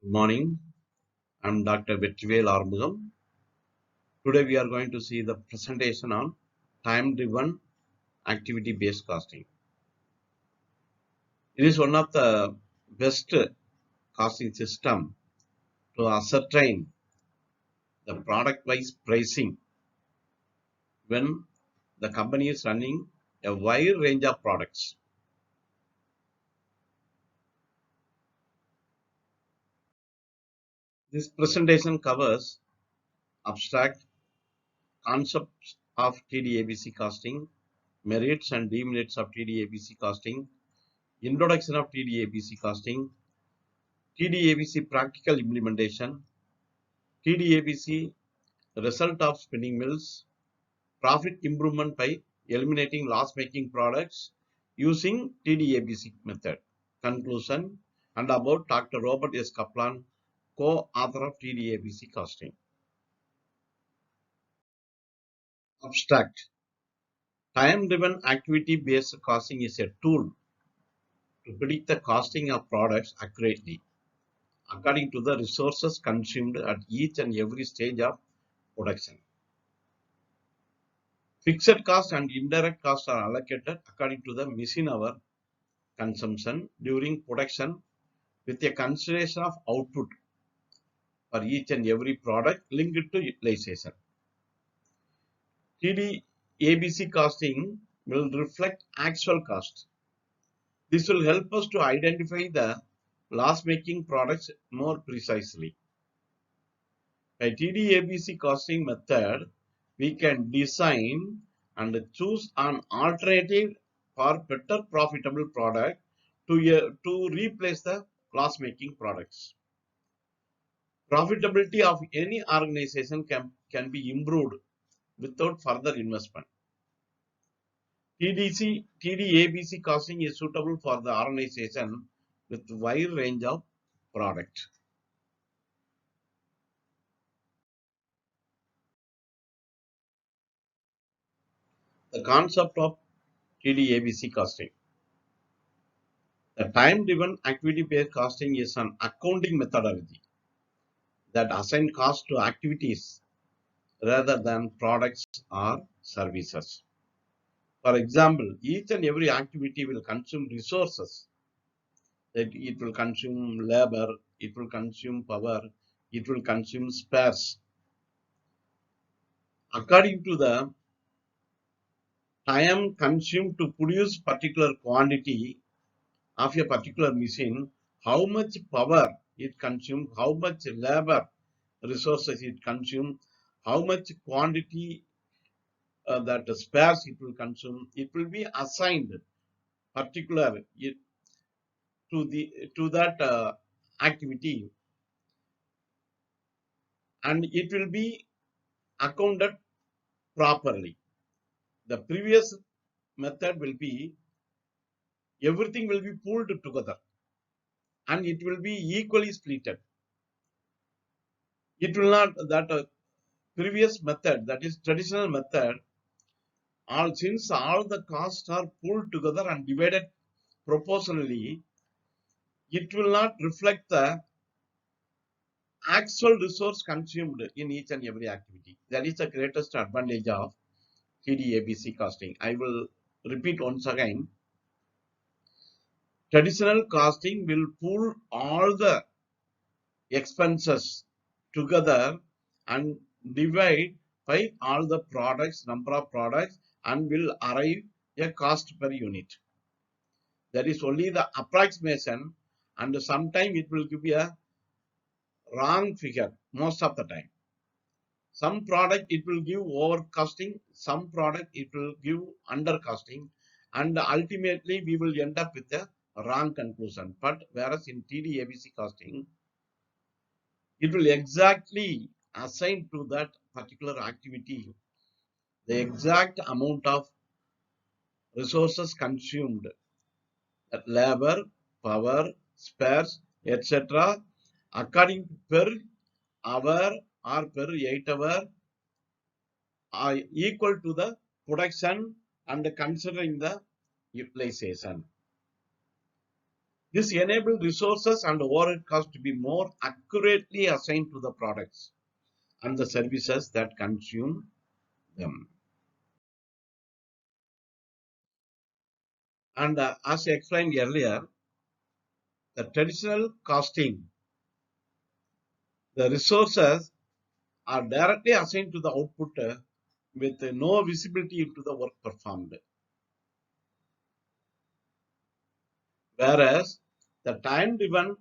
Good morning. I'm Dr. Vetrivel Armugam. Today we are going to see the presentation on time-driven activity-based costing. It is one of the best costing system to ascertain the product-wise pricing when the company is running a wide range of products. This presentation covers abstract concepts of TDABC costing, merits and demerits of TDABC costing, introduction of TDABC costing, TDABC practical implementation, TDABC result of spinning mills, profit improvement by eliminating loss-making products using TDABC method. Conclusion and about Dr. Robert S. Kaplan, co-author of TDABC costing. Abstract. Time-driven activity-based costing is a tool to predict the costing of products accurately according to the resources consumed at each and every stage of production. Fixed cost and indirect costs are allocated according to the machine hour consumption during production with a consideration of output for each and every product linked to utilization. TDABC costing will reflect actual cost. This will help us to identify the loss-making products more precisely. By TDABC costing method, we can design and choose an alternative for better profitable product to replace the loss-making products. Profitability of any organization can be improved without further investment. TDABC costing is suitable for the organization with wide range of product. The concept of TDABC costing. The time-driven activity-based costing is an accounting methodology that assigns cost to activities rather than products or services. For example, each and every activity will consume resources. It will consume labor, it will consume power, it will consume spares. According to the time consumed to produce particular quantity of a particular machine, how much power it consumes, how much labor resources it consumes, how much quantity that spares it will consume, it will be assigned particular to that activity, and it will be accounted properly. The previous method will be everything will be pulled together and it will be equally splitted. It will not that previous method, that is traditional method, since all the costs are pulled together and divided proportionally, it will not reflect the actual resource consumed in each and every activity. That is the greatest advantage of TDABC costing. I will repeat once again. Traditional costing will pool all the expenses together and divide by all the products, number of products, and will arrive a cost per unit. That is only the approximation, and sometimes it will give you a wrong figure most of the time. Some product it will give over costing, some product it will give under costing, and ultimately we will end up with a wrong conclusion. But whereas in TDABC costing, it will exactly assign to that particular activity the exact amount of resources consumed, that labor, power, spares, etc. according to per hour or per 8 hour are equal to the production and considering the utilization. This enables resources and overhead costs to be more accurately assigned to the products and the services that consume them. And as I explained earlier, the traditional costing, the resources are directly assigned to the output with no visibility into the work performed. Whereas the time-driven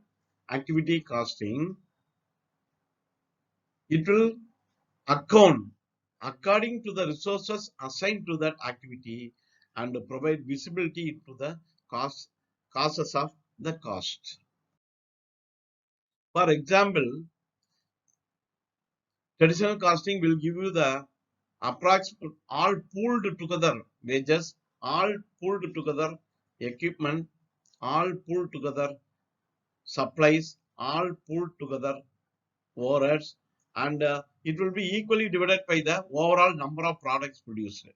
activity costing, it will account according to the resources assigned to that activity and provide visibility into the causes of the cost. For example, traditional costing will give you the approximate all pooled together wages, all pooled together equipment, all pulled together supplies, all pulled together overheads, and it will be equally divided by the overall number of products produced.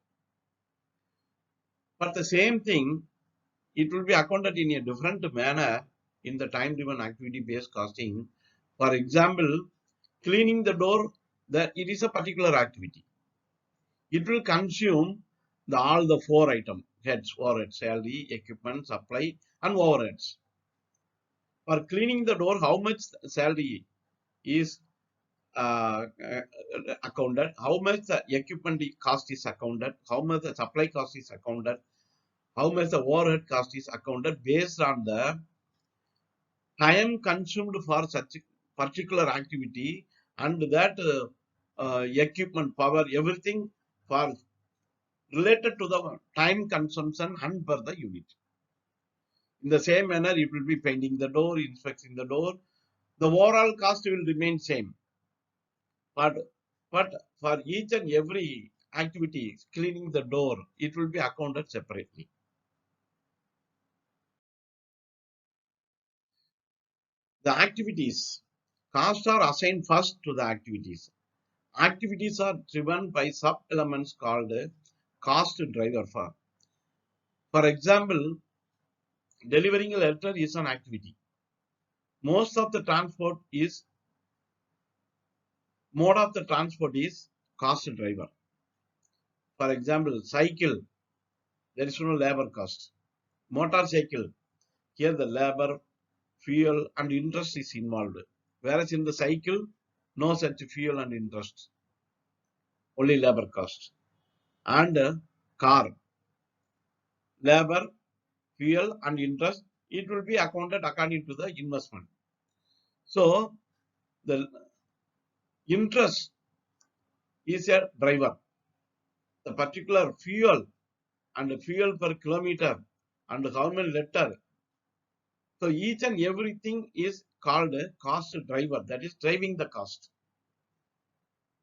But the same thing, it will be accounted in a different manner in the time-driven activity-based costing. For example, cleaning the door, that it is a particular activity. It will consume all the four items: heads, overheads, salary, equipment, supply, and overheads. For cleaning the door, how much salary is accounted, how much the equipment cost is accounted, how much the supply cost is accounted, how much the overhead cost is accounted based on the time consumed for such particular activity and that equipment power, everything for related to the time consumption and per the unit. In the same manner, it will be painting the door, inspecting the door. The overall cost will remain same. But for each and every activity, cleaning the door, it will be accounted separately. The activities, costs are assigned first to the activities. Activities are driven by sub-elements called cost driver. For example, delivering a letter is an activity. Most of the transport is mode of the transport is cost driver. For example, cycle, there is no labor cost. Motorcycle, here the labor, fuel and interest is involved. Whereas in the cycle, no such fuel and interest, only labor cost. And car, labor, fuel and interest, it will be accounted according to the investment. So the interest is a driver. The particular fuel and fuel per kilometer and how many liter. So each and everything is called a cost driver, that is driving the cost.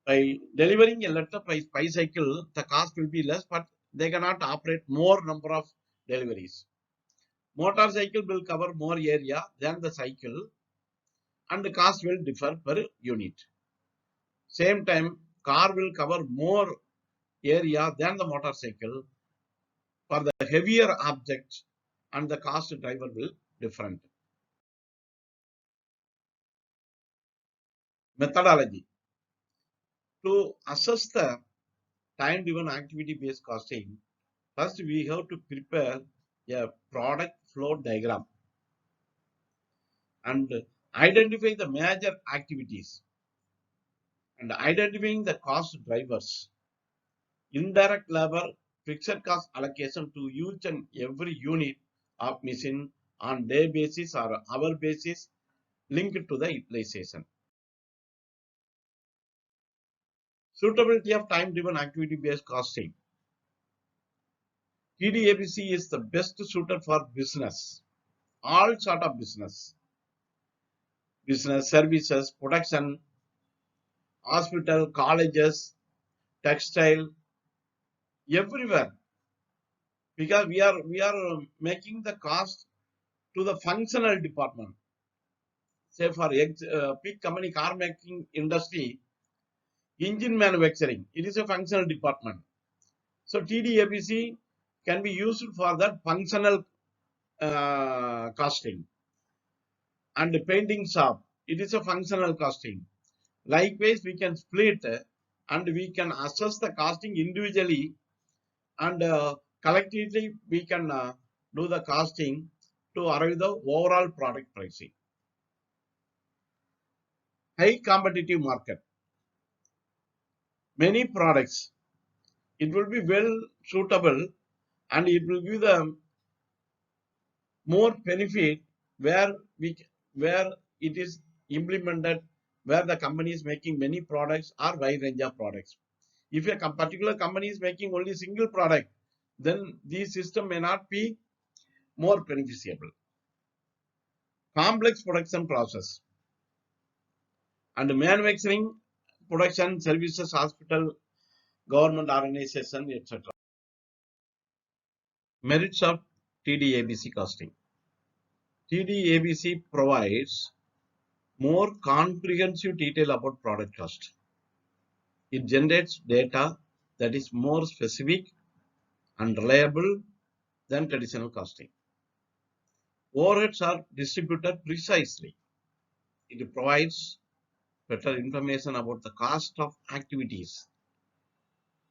By delivering a letter by bicycle, the cost will be less, but they cannot operate more number of deliveries. Motorcycle will cover more area than the cycle, and the cost will differ per unit. Same time, car will cover more area than the motorcycle for the heavier object, and the cost driver will different. Methodology to assess the time-driven activity-based costing. First, we have to prepare a product flow diagram and identify the major activities and identifying the cost drivers, indirect labor, fixed cost allocation to each and every unit of machine on day basis or hour basis linked to the utilization. Suitability of time-driven activity-based costing. TDABC is the best suited for business, all sort of business, services, production, hospital, colleges, textile, everywhere, because we are making the cost to the functional department. Say for big company car making industry, engine manufacturing, it is a functional department. So TDABC can be used for that functional costing. and painting shop, it is a functional costing. Likewise, we can split and we can assess the costing individually and collectively we can do the costing to arrive the overall product pricing. High competitive market. Many products, it will be well suitable and it will give the more benefit where where it is implemented, where the company is making many products or wide range of products. If a particular company is making only single product, then this system may not be more beneficial. Complex production process and manufacturing, production, services, hospital, government organization, etc. Merits of TDABC costing. TDABC provides more comprehensive detail about product cost. It generates data that is more specific and reliable than traditional costing. Overheads are distributed precisely. It provides better information about the cost of activities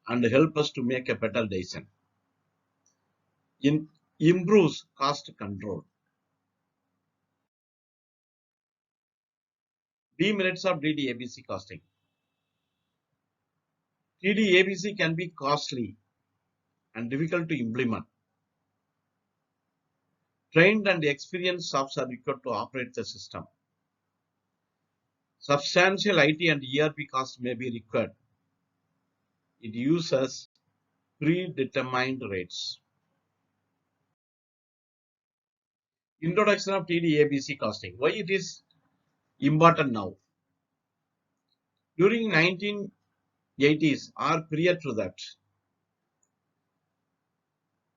and help us to make a better decision. It improves cost control. Demerits of TDABC costing. TDABC can be costly and difficult to implement. Trained and experienced staffs are required to operate the system. Substantial IT and ERP costs may be required. It uses predetermined rates. Introduction of TDABC costing. Why it is important now? During 1980s or prior to that,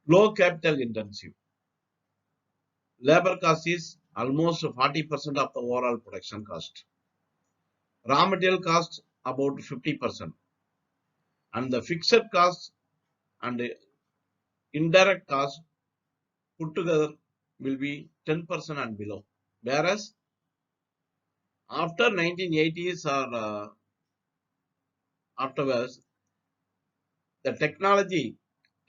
low capital intensive. Labor cost is almost 40% of the overall production cost. Raw material cost about 50%. And the fixed cost and indirect cost put together will be 10% and below. Whereas after 1980s or afterwards, the technology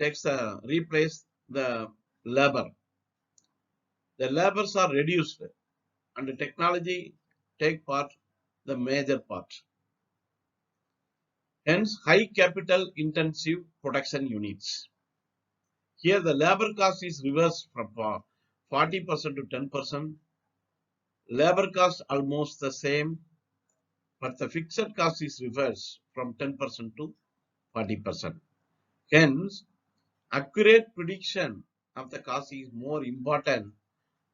takes replace the labor. The labors are reduced and the technology take part the major part. Hence, high capital intensive production units. Here the labor cost is reversed from 40% to 10%. Labor cost almost the same, but the fixed cost is reversed from 10% to 40%. Hence, accurate prediction of the cost is more important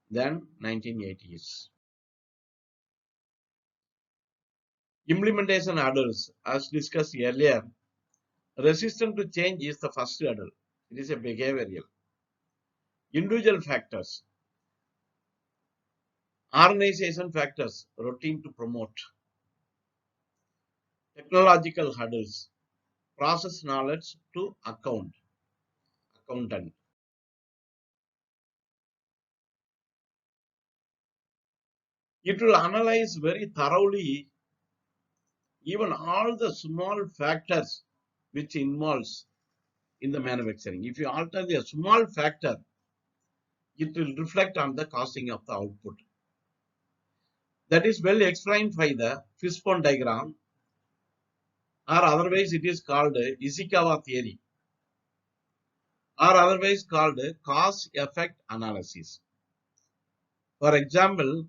than 1980s. Implementation hurdles, as discussed earlier, resistance to change is the first hurdle. It is a behavioral. Individual factors, organization factors, routine to promote. Technological hurdles, process knowledge to accountant. It will analyze very thoroughly even all the small factors which involves in the manufacturing. If you alter a small factor, it will reflect on the costing of the output. That is well explained by the fishbone diagram, or otherwise it is called Ishikawa theory, or otherwise called cause-effect analysis. For example,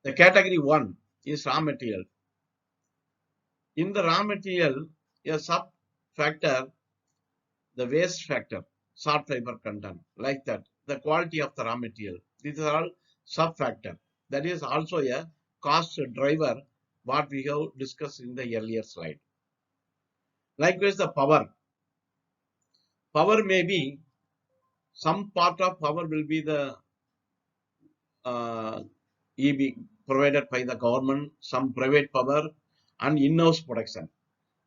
the category 1 is raw material. In the raw material, a sub-factor, the waste factor, short fiber content, like that, the quality of the raw material. These are all sub-factor. That is also a cost driver, what we have discussed in the earlier slide. Likewise, the power. Power may be, some part of power will be the EB provided by the government, some private power and in-house production.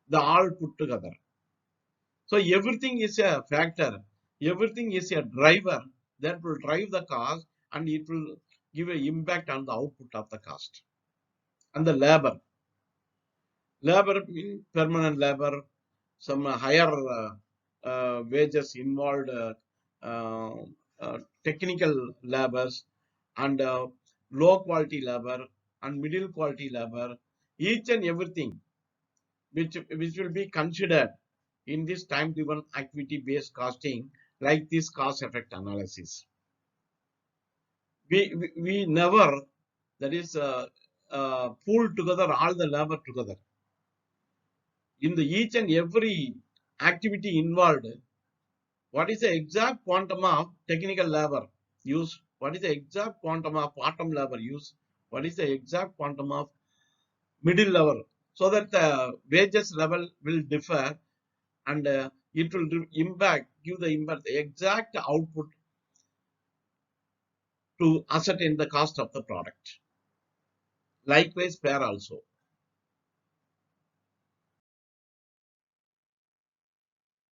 They all put together. So everything is a factor, everything is a driver that will drive the cost and it will give an impact on the output of the cost. And the labor. Labor means permanent labor, some higher wages involved, uh, technical labors, and low quality labor and middle quality labor. Each and everything which will be considered in this time driven activity based costing, like this cost effect analysis. We never, that is, pool together all the labor together. In the each and every activity involved, what is the exact quantum of technical labor used, what is the exact quantum of bottom labor used, what is the exact quantum of middle level, so that the wages level will differ, and it will give the impact, the exact output to ascertain the cost of the product. Likewise, pair also.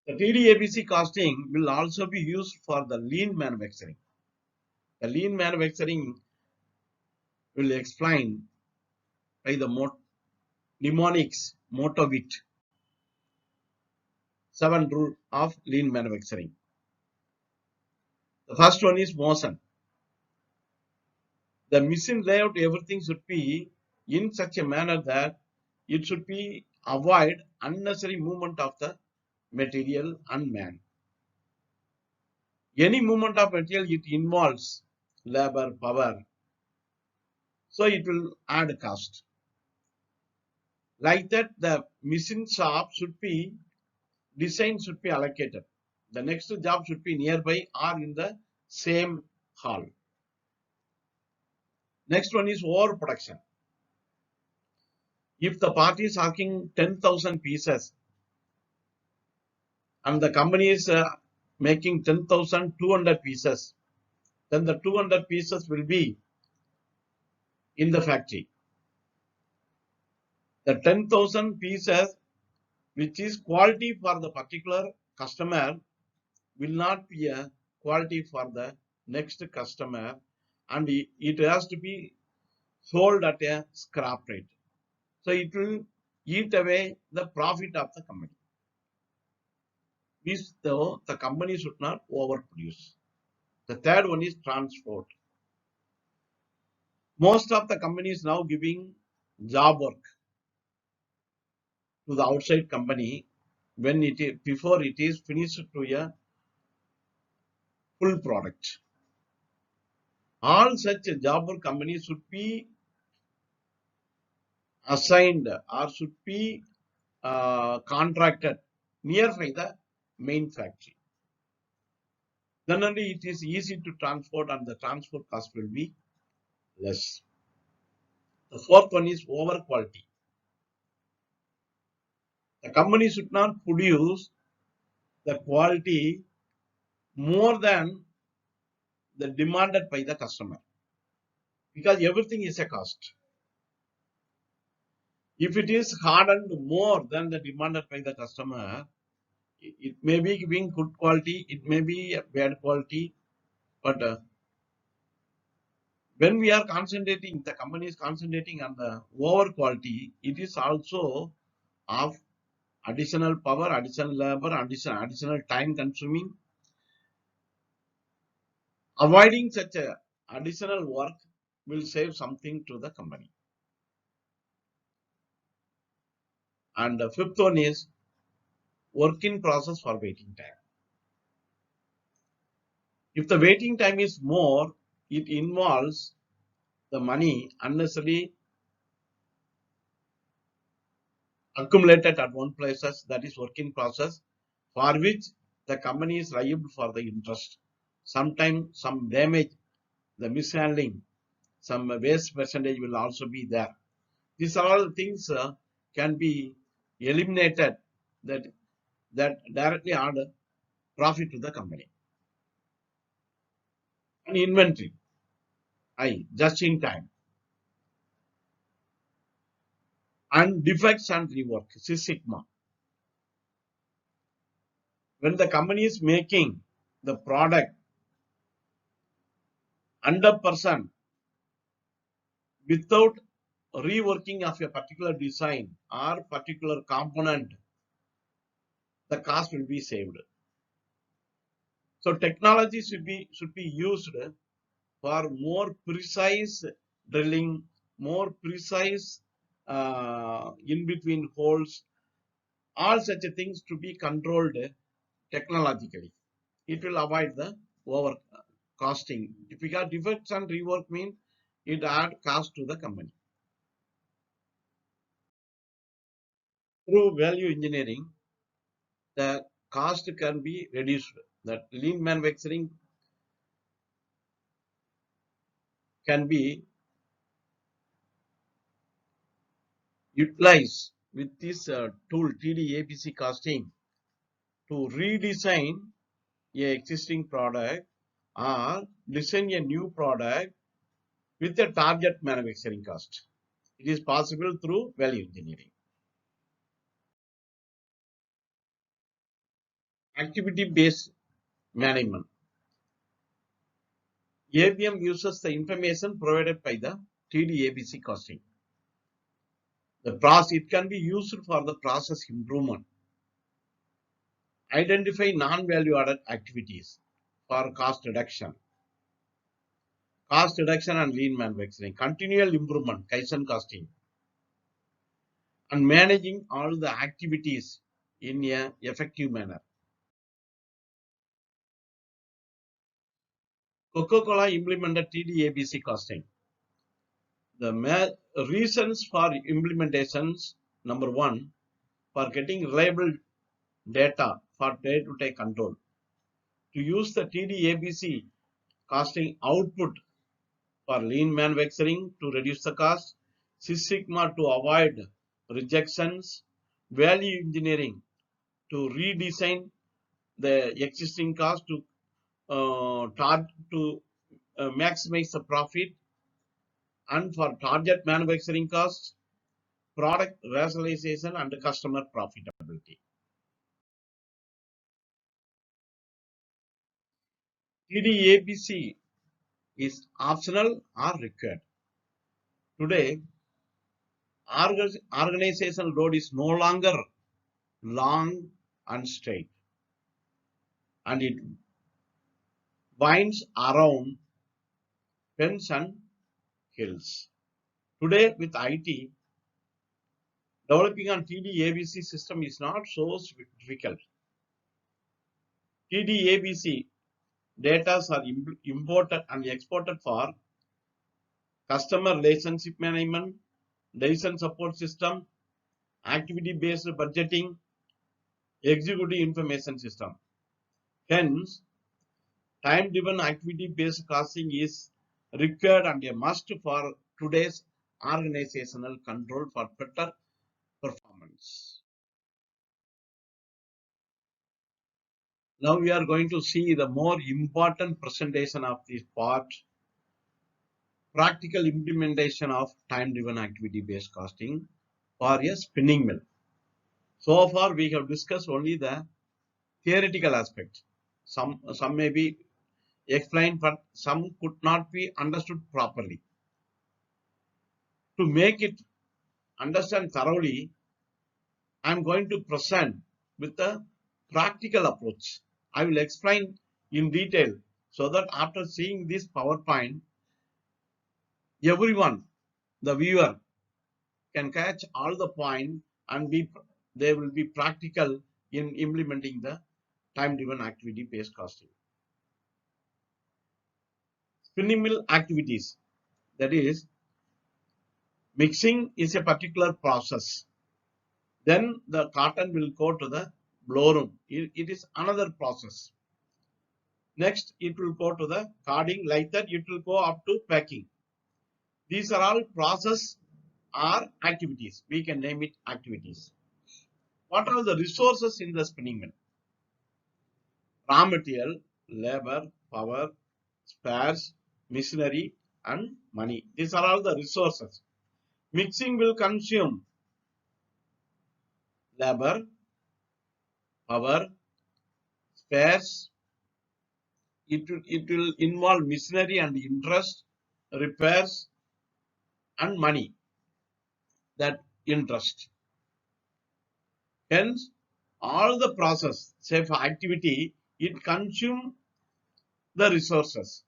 The TDABC costing will also be used for the lean manufacturing. The lean manufacturing will explain by the mnemonics motto with 7 rule of lean manufacturing. The first one is motion. The machine layout, everything should be in such a manner that it should be avoid unnecessary movement of the material and man. Any movement of material, it involves labor, power, so it will add cost. Like that, the machine shop should be, design should be allocated. The next job should be nearby or in the same hall. Next one is overproduction. If the party is asking 10,000 pieces and the company is making 10,200 pieces, then the 200 pieces will be in the factory. The 10,000 pieces, which is quality for the particular customer, will not be a quality for the next customer, and it has to be sold at a scrap rate. So it will eat away the profit of the company. This, though, the company should not overproduce. The third one is transport. Most of the companies now giving job work to the outside company when it is, before it is finished to a full product. All such job work companies should be assigned or should be contracted nearby the main factory. Then only it is easy to transport and the transport cost will be less. The fourth one is over quality. The company should not produce the quality more than the demanded by the customer, because everything is a cost. If it is hardened more than the demanded by the customer, it may be giving good quality, it may be a bad quality, but when we are concentrating, the company is concentrating on the over quality, it is also of additional power, additional labor, additional time consuming. Avoiding such a additional work will save something to the company. And the fifth one is work in process for waiting time. If the waiting time is more, it involves the money unnecessarily accumulated at one places, that is work in process, for which the company is liable for the interest. Sometimes some damage, the mishandling, some waste percentage will also be there. These all things can be eliminated, that directly add profit to the company. And inventory, just in time. And defects and rework, Six Sigma. When the company is making the product 100% without reworking of a particular design or particular component, the cost will be saved. So technology should be used for more precise drilling, more precise in between holes, all such things to be controlled technologically. It will avoid the over costing. If we got defects and rework mean it add cost to the company. Through value engineering, the cost can be reduced. That lean manufacturing can be utilized with this tool TD-ABC costing to redesign a existing product or design a new product with a target manufacturing cost. It is possible through value engineering. Activity-based management. ABM uses the information provided by the TD-ABC costing. It can be used for the process improvement. Identify non-value added activities for cost reduction. Cost reduction and lean manufacturing. Continual improvement, Kaizen costing. And managing all the activities in an effective manner. Coca-Cola implemented TD-ABC costing. The reasons for implementations, number one, for getting reliable data for day-to-day control. To use the TD-ABC costing output for lean manufacturing to reduce the cost, Six Sigma to avoid rejections, value engineering to redesign the existing cost to maximize the profit, and for target manufacturing costs, product rationalization and customer profitability. TD-ABC is optional or required. Today, organizational road is no longer long and straight, and it winds around bends and hills. Today, with IT, developing a TD-ABC system is not so difficult. TD-ABC data are imported and exported for customer relationship management, decision support system, activity-based budgeting, executive information system. Hence, time-driven activity-based costing is required and a must for today's organizational control for better performance. Now we are going to see the more important presentation of this part, practical implementation of time-driven activity-based costing for a spinning mill. So far we have discussed only the theoretical aspect. Some may be explained, but some could not be understood properly. To make it understand thoroughly, I am going to present with a practical approach. I will explain in detail so that after seeing this PowerPoint, everyone, the viewer, can catch all the points and they will be practical in implementing the time-driven activity-based costing. Spinning mill activities, that is, mixing is a particular process. Then the cotton will go to the blow room. It is another process. Next, it will go to the carding. Like that, it will go up to packing. These are all process or activities. We can name it activities. What are the resources in the spinning mill? Raw material, labor, power, spares, machinery, and money. These are all the resources. Mixing will consume labor, power, spares. It will involve machinery and interest, repairs, and money, that interest. Hence, all the process, say for activity, it consumes the resources.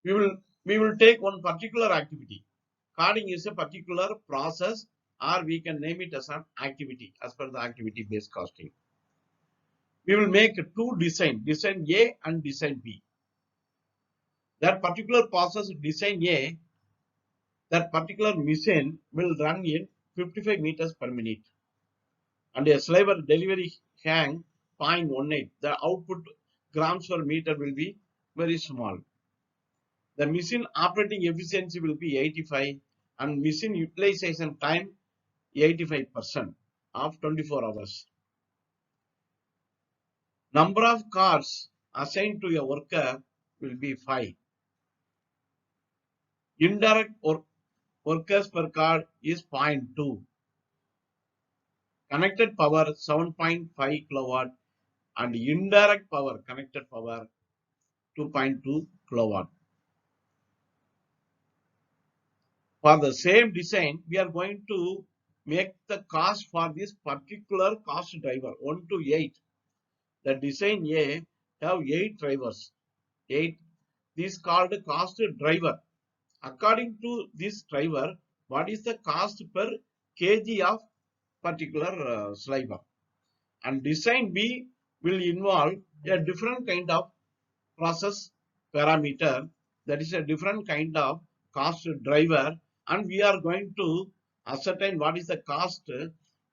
We will take one particular activity. Coding is a particular process, or we can name it as an activity as per the activity based costing. We will make two design A and design B. That particular process, design A, that particular machine will run in 55 meters per minute. And a sliver delivery hang 0.18. The output grams per meter will be very small. The machine operating efficiency will be 85 and machine utilization time 85% of 24 hours. Number of cars assigned to a worker will be 5. Indirect workers per car is 0.2. Connected power 7.5 kilowatt and indirect power connected power 2.2 kilowatt. For the same design, we are going to make the cost for this particular cost driver 1 to 8. The design A have 8 drivers. 8. This is called cost driver. According to this driver, what is the cost per kg of particular sliver? And design B will involve a different kind of process parameter, that is a different kind of cost driver, and we are going to ascertain what is the cost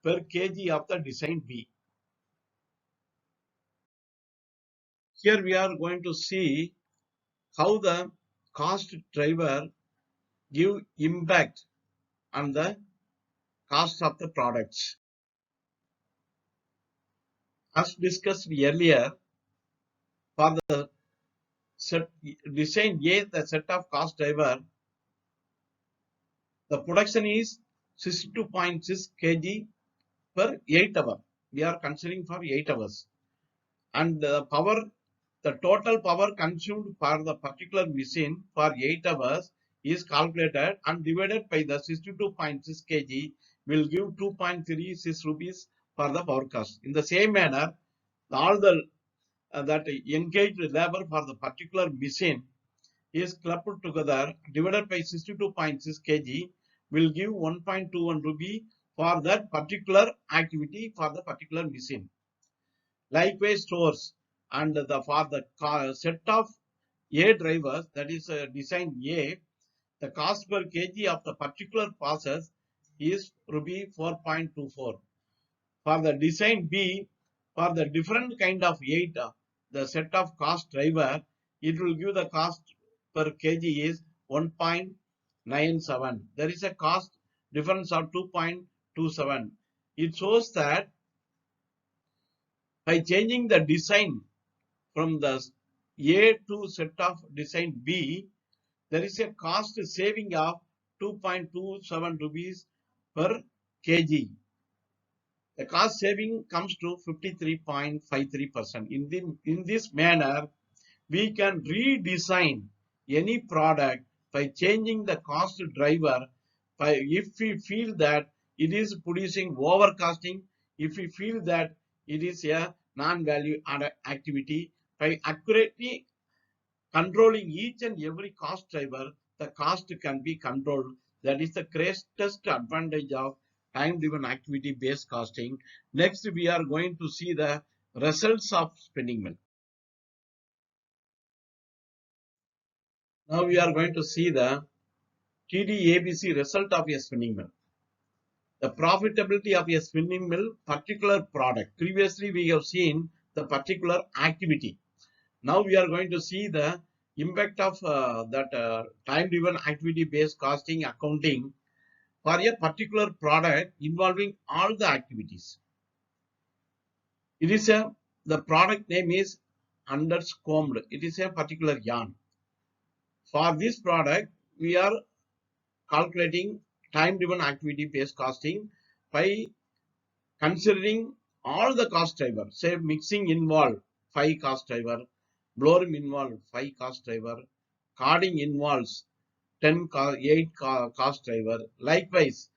per kg of the design B. Here we are going to see how the cost driver give impact on the cost of the products. As discussed earlier, for the design A, the set of cost driver, the production is 62.6 kg per 8 hours. We are considering for 8 hours. And the total power consumed for the particular machine for 8 hours is calculated and divided by the 62.6 kg will give 2.36 rupees for the power cost. In the same manner, all the that engaged labor for the particular machine is clubbed together divided by 62.6 kg will give 1.21 rupee for that particular activity for the particular machine. Likewise, stores and for the set of A drivers, that is design A, the cost per kg of the particular process is rupee 4.24. For the design B, for the different kind of 8, the set of cost driver, it will give the cost per kg is 1.97. There is a cost difference of 2.27. It shows that by changing the design from the A to set of design B, there is a cost saving of 2.27 rupees per kg. The cost saving comes to 53.53%. In this manner, we can redesign any product by changing the cost driver. If we feel that it is producing overcosting, if we feel that it is a non-value added activity, by accurately controlling each and every cost driver, the cost can be controlled. That is the greatest advantage of time-driven activity-based costing. Next, we are going to see the results of spinning mill. Now we are going to see the TDABC result of a spinning mill. The profitability of a spinning mill particular product. Previously, we have seen the particular activity. Now we are going to see the impact of that time-driven activity-based costing accounting for a particular product involving all the activities. It is the product name is undercombed. It is a particular yarn. For this product, we are calculating time-driven activity-based costing by considering all the cost drivers. Say mixing involved 5 cost driver, Blorim involves 5 cost driver. Carding involves 8 cost driver. Likewise,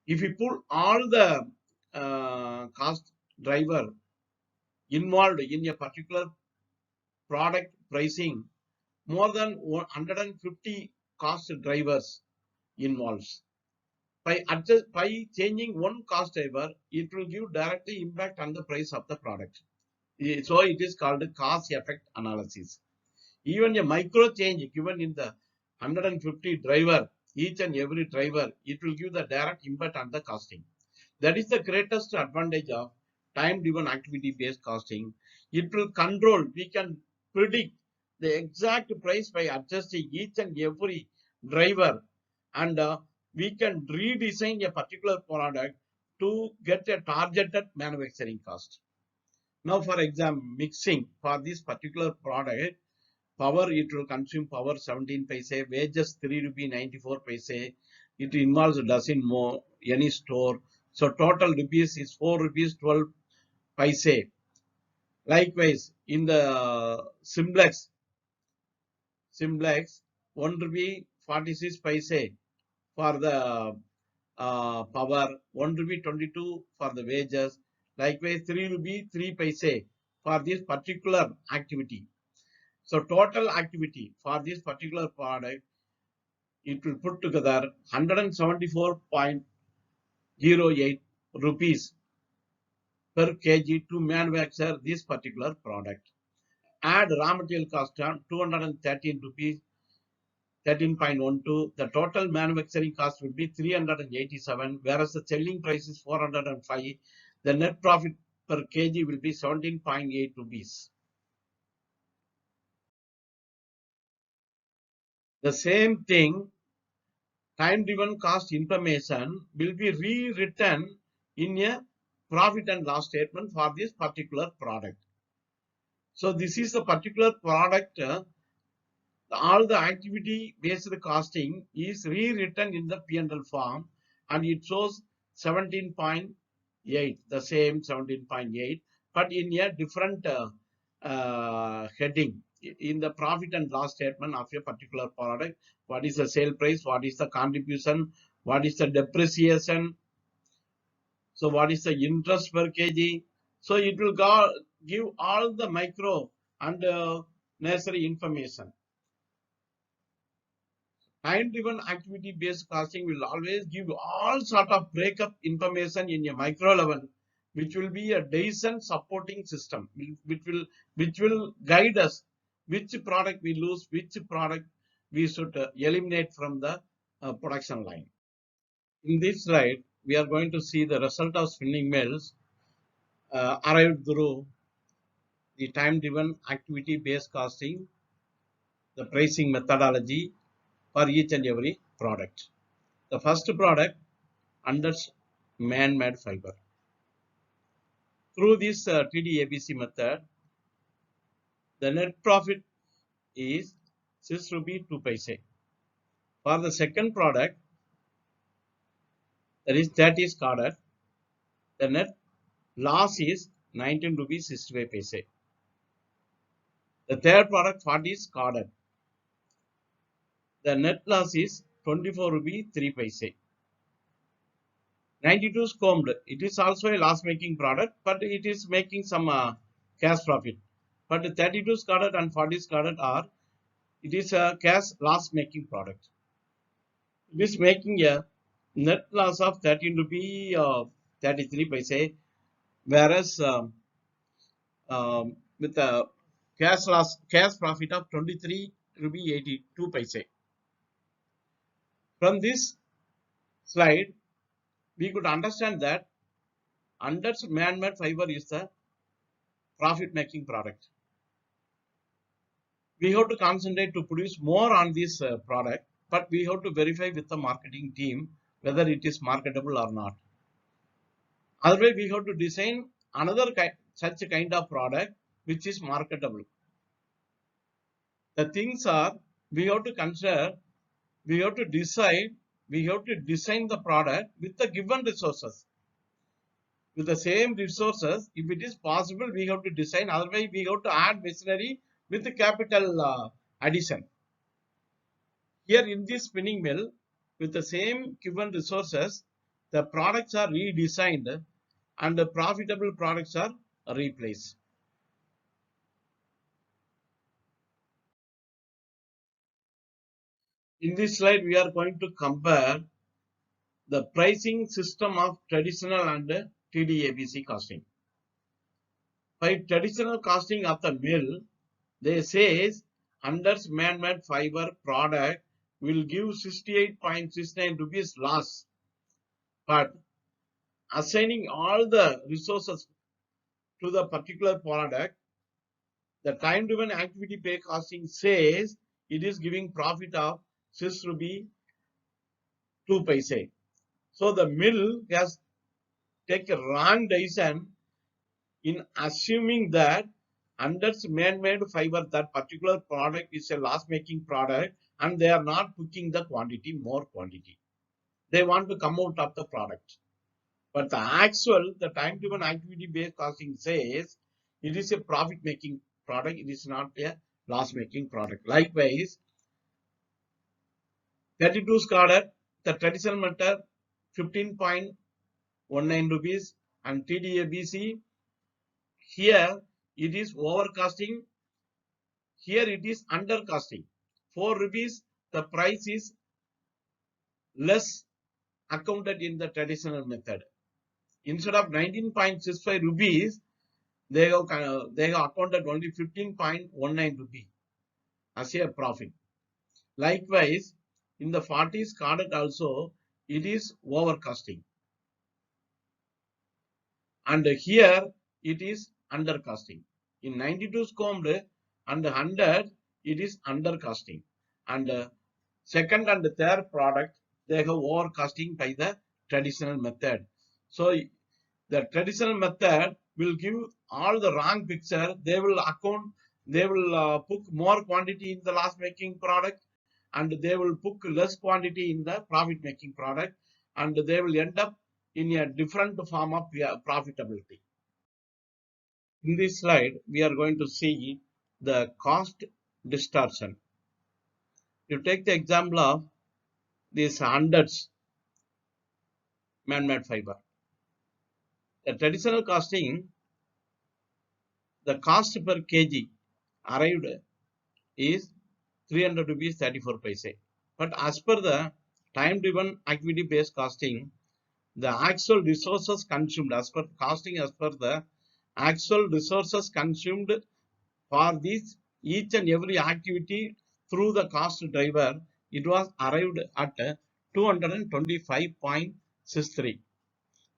if you pull all the cost driver involved in a particular product pricing, more than 150 cost drivers involves. By changing one cost driver, it will give directly impact on the price of the product. So it is called cause effect analysis. Even a micro change given in the 150 driver, each and every driver, it will give the direct impact on the costing. That is the greatest advantage of time-driven activity-based costing. It will control, we can predict the exact price by adjusting each and every driver, and we can redesign a particular product to get a targeted manufacturing cost. Now, for example, mixing for this particular product, power, it will consume power 17 paise, wages 3 rupee 94 paise. It involves dozen more any store. So total rupees is 4 rupees 12 paise. Likewise, in the simplex 1 rupee 46 paise for the power, 1 rupee 22 for the wages. Likewise, 3 rupee 3 paise for this particular activity. So total activity for this particular product, it will put together 174.08 rupees per kg to manufacture this particular product. Add raw material cost on 213 rupees, 13.12. The total manufacturing cost will be 387, whereas the selling price is 405. The net profit per kg will be 17.8 rupees. The same thing, time-driven cost information will be rewritten in a profit and loss statement for this particular product. So this is the particular product. All the activity-based costing is rewritten in the P&L form, and it shows 17.8, the same 17.8, but in a different heading. In the profit and loss statement of a particular product, what is the sale price, what is the contribution, what is the depreciation, so what is the interest per kg. So it will give all the micro and necessary information. Time-driven activity-based costing will always give all sort of breakup information in a micro level, which will be a decision supporting system, which will guide us which product we lose, which product we should eliminate from the production line. In this slide, we are going to see the result of spinning mills arrived through the time-driven activity-based costing, the pricing methodology for each and every product. The first product, under man-made fiber. Through this TDABC method, the net profit is 6 rupee 2 paise. For the second product, that is carded, the net loss is 19 rupees 65 paise. The third product, 40 is carded. The net loss is 24 rupees 3 paise. 92 scomed. It is also a loss-making product, but it is making some cash profit. But 32 carded and 40 carded it is a cash loss-making product. It is making a net loss of 13 rupee 33 paise, whereas with a cash profit of 23 rupee 82 paise. From this slide, we could understand that under man-made fiber is the profit-making product. We have to concentrate to produce more on this product, but we have to verify with the marketing team whether it is marketable or not. Otherwise, we have to design another such a kind of product which is marketable. The things are, we have to consider, we have to decide, we have to design the product with the given resources. with the same resources, if it is possible, we have to design. Otherwise, we have to add machinery with the capital addition. Here in this spinning mill, with the same given resources, the products are redesigned and the profitable products are replaced. In this slide, we are going to compare the pricing system of traditional and TDABC costing. By traditional costing of the mill, they says Anders man-made fiber product will give 68.69 rupees loss, but assigning all the resources to the particular product, the time-driven activity pay costing says it is giving profit of 6 rupee 2 paise. So the mill has taken a wrong decision in assuming that under man-made fiber, that particular product is a loss-making product and they are not cooking the quantity, more quantity. They want to come out of the product. But the actual, the time-driven activity-based costing says it is a profit-making product. It is not a loss-making product. Likewise, 32 Scudder, the traditional method, 15.19 rupees, and TDABC, here it is overcosting. Here it is undercosting. 4 rupees, the price is less accounted in the traditional method. Instead of 19.65 rupees, they have accounted only 15.19 rupees as a profit. Likewise, in the 40s carded also, it is overcosting. And here it is undercosting. In 92 scomed and 100, it is undercosting. And second and third product, they have overcosting by the traditional method. So the traditional method will give all the wrong picture. They will put more quantity in the loss making product and they will put less quantity in the profit making product, and they will end up in a different form of profitability. In this slide, we are going to see the cost distortion. You take the example of these hundreds man-made fiber. The traditional costing, the cost per kg arrived is 300 rupees 34 paise. But as per the time-driven activity-based costing, the actual resources consumed as per costing as per the actual resources consumed for this each and every activity through the cost driver, it was arrived at 225.63.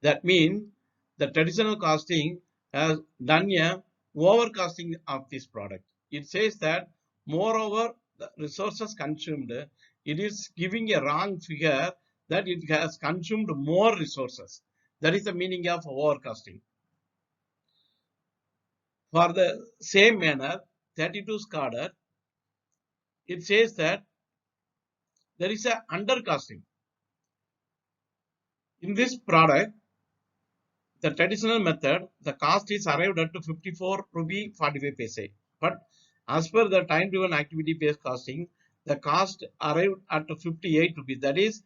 That means the traditional costing has done a overcosting of this product. It says that moreover the resources consumed, it is giving a wrong figure that it has consumed more resources. That is the meaning of overcosting. For the same manner, 32 Scudder, it says that there is a undercosting. In this product, the traditional method, the cost is arrived at 54 rupee 45 paise. But as per the time-driven activity-based costing, the cost arrived at 58 rupees. That is,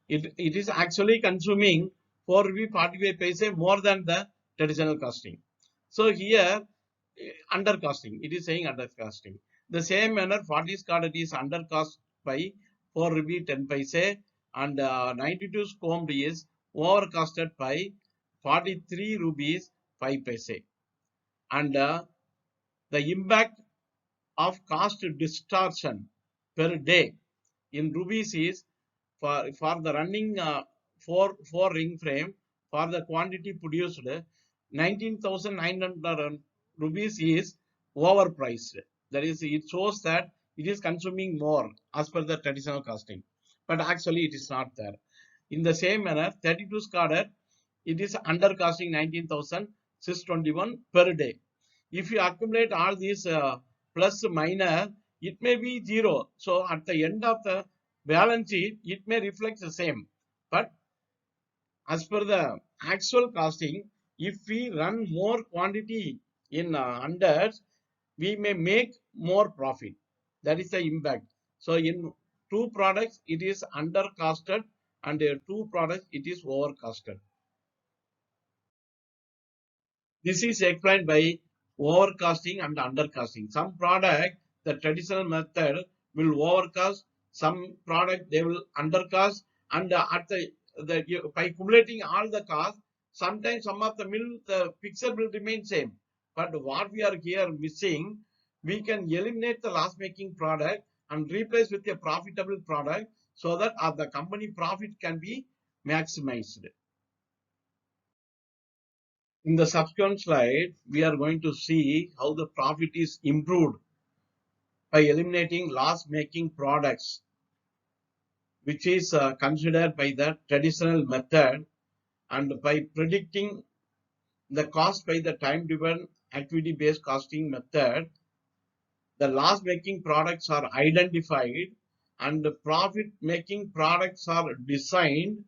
it is actually consuming 4 rupee 45 paise more than the traditional costing. So here, undercosting. It is saying undercosting. The same manner, 40 carded is undercost by 4 rupee 10 paise, and 92 scomed is overcosted by 43 rupees 5 paise. And the impact of cost distortion per day in rupees is for the running 4 ring frame, for the quantity produced 19,900 rupees is overpriced. That is, it shows that it is consuming more as per the traditional costing, but actually it is not there. In the same manner, 32 Scudder, it is undercosting 19,621 per day. If you accumulate all these plus minus, it may be zero. So at the end of the balance sheet, it may reflect the same. But as per the actual costing, if we run more quantity in hundreds, we may make more profit. That is the impact. So in two products, it is under costed, and two products, it is over costed. This is explained by overcasting and undercasting. Some product, the traditional method will overcast. Some product they will undercast, and at by accumulating all the cost, sometimes some of the mill the picture will remain same. But what we are here missing, we can eliminate the loss making product and replace with a profitable product so that the company profit can be maximized. In the subsequent slide, we are going to see how the profit is improved by eliminating loss-making products, which is considered by the traditional method, and by predicting the cost by the time-driven activity-based costing method. The loss-making products are identified and the profit-making products are designed,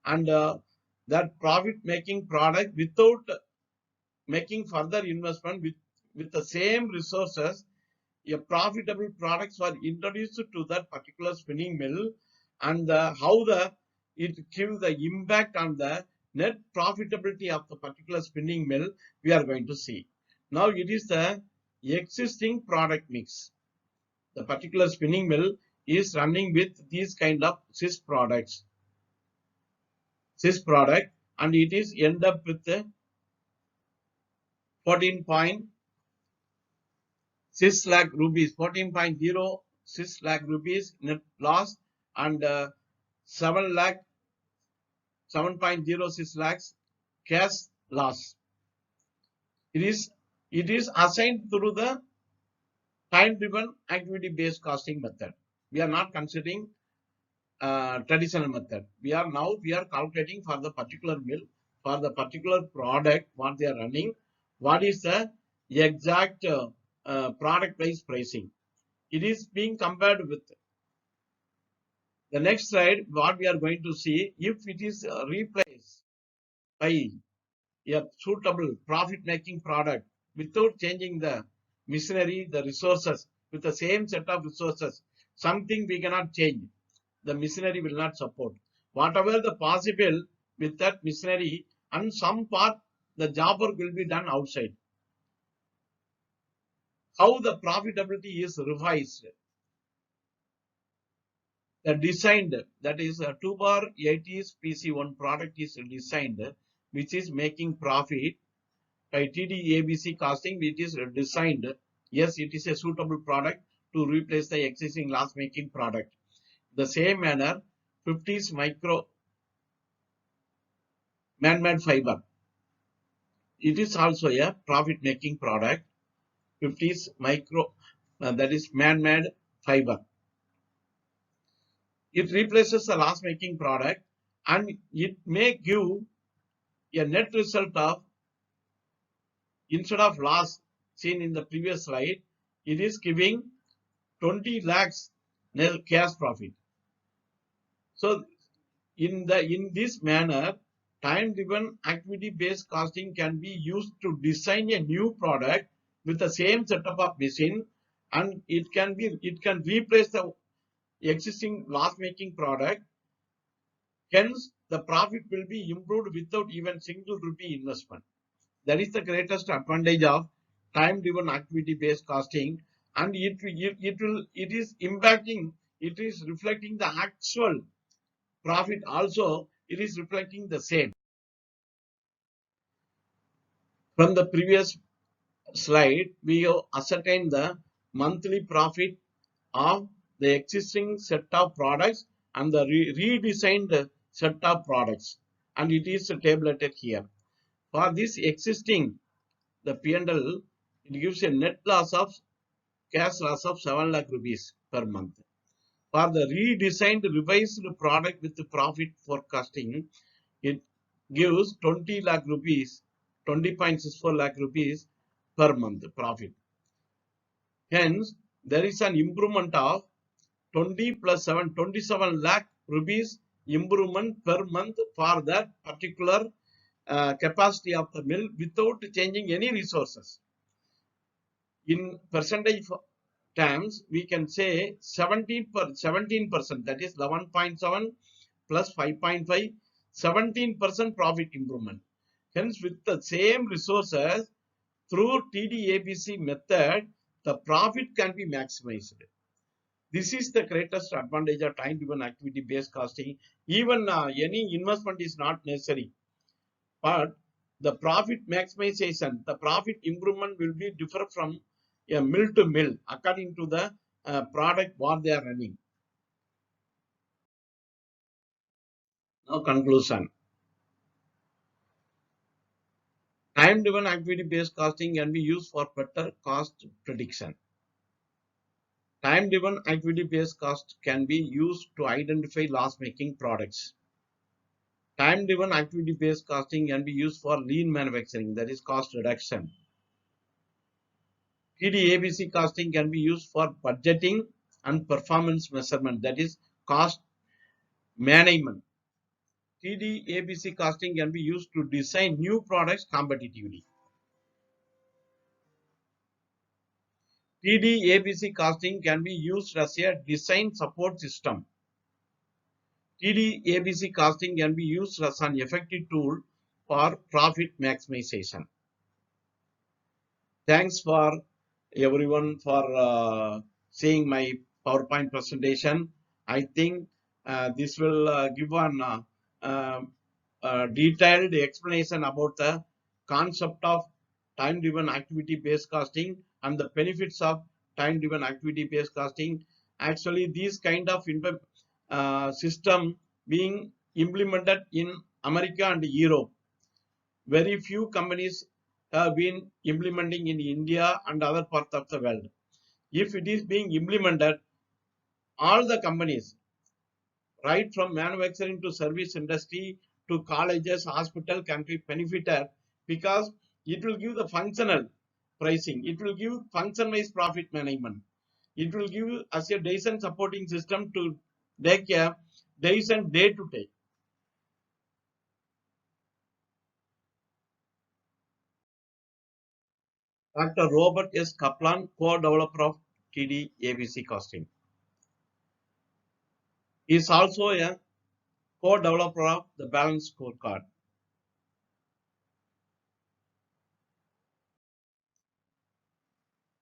and that profit-making product without making further investment with the same resources, a profitable products were introduced to that particular spinning mill, and how it gives the impact on the net profitability of the particular spinning mill, we are going to see. Now it is the existing product mix. The particular spinning mill is running with these kind of CIS product, and it is end up with 14.6 lakh rupees, 14.06 lakh rupees net loss, and 7.06 lakhs cash loss. It is assigned through the time-driven activity-based costing method. We are not considering traditional method. We are calculating for the particular mill, for the particular product, what they are running, what is the exact product price pricing. It is being compared with the next slide. What we are going to see, if it is replaced by a suitable profit-making product without changing the machinery, the resources, with the same set of resources, something we cannot change. The machinery will not support. Whatever the possible with that machinery, and some part the job work will be done outside. How the profitability is revised. The designed, that is a 2x80 PC1 product is designed, which is making profit by TDABC costing, which is designed. Yes, it is a suitable product to replace the existing loss making product. The same manner, 50s micro man-made fiber. It is also a profit making product. 50s micro, that is man-made fiber. It replaces the loss making product, and it may give a net result of, instead of loss seen in the previous slide, it is giving 20 lakhs net cash profit. So in this manner, time-driven activity-based costing can be used to design a new product with the same setup of machine, and it can replace the existing loss-making product. Hence, the profit will be improved without even single rupee investment. That is the greatest advantage of time-driven activity-based costing, and it is impacting. It is reflecting the actual profit also. It is reflecting the same. From the previous slide, we have ascertained the monthly profit of the existing set of products and the redesigned set of products, and it is tabulated here. For this existing, the P&L, it gives a net loss of cash loss of 7 lakh rupees per month. For the redesigned revised product with the profit forecasting, it gives 20 lakh rupees, 20.64 lakh rupees per month profit. Hence, there is an improvement of 20 plus 7, 27 lakh rupees improvement per month for that particular capacity of the mill without changing any resources. In percentage terms, we can say 17%, that is 11.7 plus 5.5, 17% profit improvement. Hence, with the same resources, through TDABC method, the profit can be maximized. This is the greatest advantage of time-driven activity-based costing. Even any investment is not necessary, but the profit maximization, the profit improvement will be different from a mill to mill according to the product what they are running. Now conclusion. Time-driven activity-based costing can be used for better cost prediction. Time-driven activity-based cost can be used to identify loss-making products. Time-driven activity-based costing can be used for lean manufacturing, that is cost reduction. TDABC costing can be used for budgeting and performance measurement, that is cost management. TDABC costing can be used to design new products competitively. TDABC costing can be used as a design support system. TDABC costing can be used as an effective tool for profit maximization. Thanks for everyone for seeing my PowerPoint presentation. I think this will give an detailed explanation about the concept of time-driven activity-based costing and the benefits of time-driven activity-based costing. Actually, this kind of system being implemented in America and Europe. Very few companies have been implementing in India and other parts of the world. If it is being implemented, all the companies, right from manufacturing to service industry to colleges, hospital, can be benefited because it will give the functional pricing. It will give function-wise profit management. It will give as a decent supporting system to take a decent day to day. Dr. Robert S. Kaplan, co-developer of TDABC costing. He is also a co-developer of the Balanced Scorecard.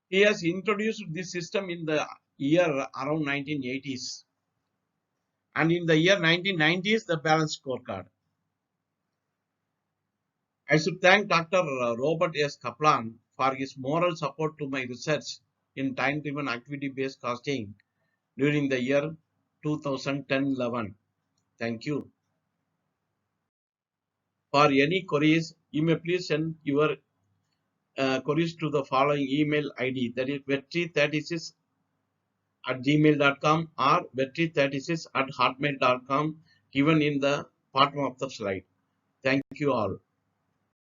He has introduced this system in the year around 1980s. And in the year 1990s, the Balanced Scorecard. I should thank Dr. Robert S. Kaplan for his moral support to my research in time-driven activity-based costing during the year 2010-11. Thank you. For any queries, you may please send your queries to the following email ID, that is vetri36@gmail.com or vetri36@hotmail.com, given in the bottom of the slide. Thank you all.